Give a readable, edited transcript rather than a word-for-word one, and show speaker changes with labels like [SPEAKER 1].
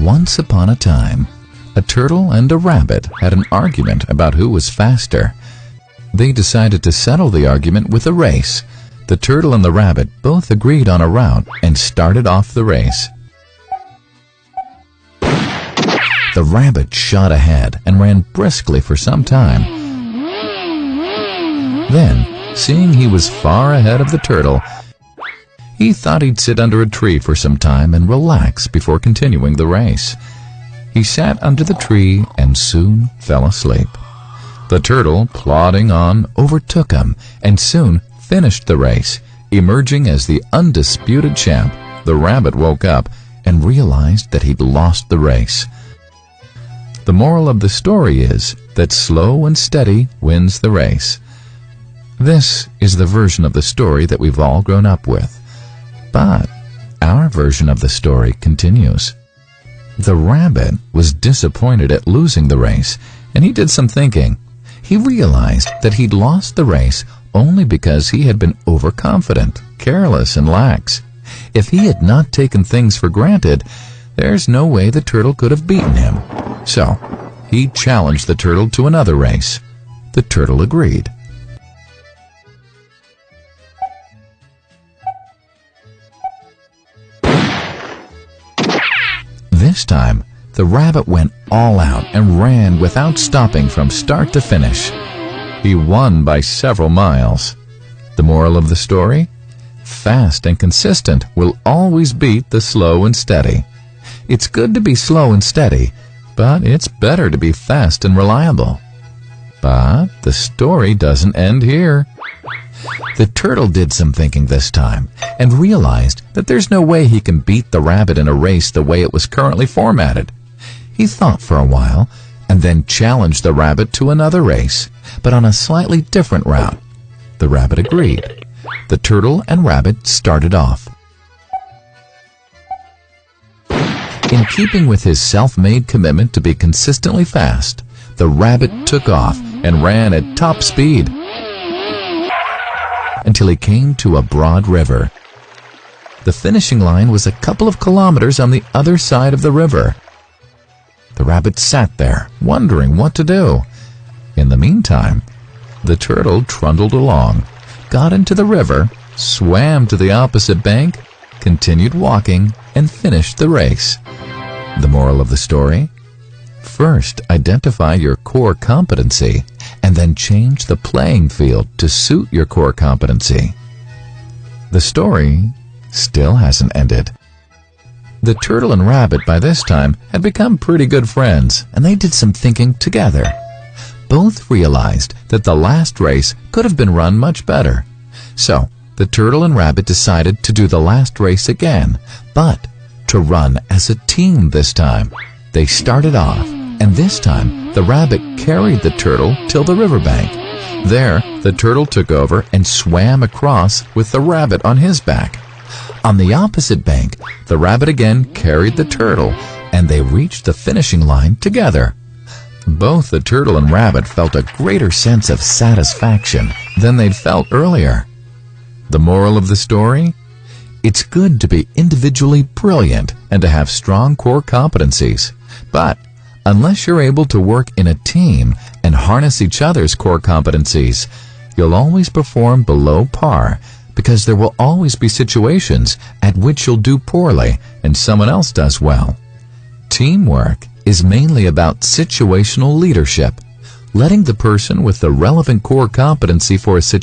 [SPEAKER 1] Once upon a time, a turtle and a rabbit had an argument about who was faster. They decided to settle the argument with a race. The turtle and the rabbit both agreed on a route and started off the race. The rabbit shot ahead and ran briskly for some time. Then, seeing he was far ahead of the turtle, he thought he'd sit under a tree for some time and relax before continuing the race. He sat under the tree and soon fell asleep. The turtle, plodding on, overtook him and soon finished the race, emerging as the undisputed champ. The rabbit woke up and realized that he'd lost the race. The moral of the story is that slow and steady wins the race. This is the version of the story that we've all grown up with. But our version of the story continues. The rabbit was disappointed at losing the race, and he did some thinking. He realized that he'd lost the race only because he had been overconfident, careless, and lax. If he had not taken things for granted, there's no way the turtle could have beaten him. So, he challenged the turtle to another race. The turtle agreed. This time, the rabbit went all out and ran without stopping from start to finish. He won by several miles. The moral of the story? Fast and consistent will always beat the slow and steady. It's good to be slow and steady, but it's better to be fast and reliable. But the story doesn't end here. The turtle did some thinking this time and realized that there's no way he can beat the rabbit in a race the way it was currently formatted. He thought for a while and then challenged the rabbit to another race, but on a slightly different route. The rabbit agreed. The turtle and rabbit started off. In keeping with his self-made commitment to be consistently fast, the rabbit took off and ran at top speed until he came to a broad river. The finishing line was a couple of kilometers on the other side of the river. The rabbit sat there, wondering what to do. In the meantime, the turtle trundled along, got into the river, swam to the opposite bank, continued walking, and finished the race. The moral of the story? First, identify your core competency, and then change the playing field to suit your core competency. The story still hasn't ended. The turtle and rabbit by this time had become pretty good friends, and they did some thinking together. Both realized that the last race could have been run much better. So, the turtle and rabbit decided to do the last race again, but to run as a team this time. They started off, and this time the rabbit carried the turtle till the riverbank. There, the turtle took over and swam across with the rabbit on his back. On the opposite bank, the rabbit again carried the turtle, and they reached the finishing line together. Both the turtle and rabbit felt a greater sense of satisfaction than they'd felt earlier. The moral of the story? It's good to be individually brilliant and to have strong core competencies. But unless you're able to work in a team and harness each other's core competencies, you'll always perform below par, because there will always be situations at which you'll do poorly and someone else does well. Teamwork is mainly about situational leadership, letting the person with the relevant core competency for a situation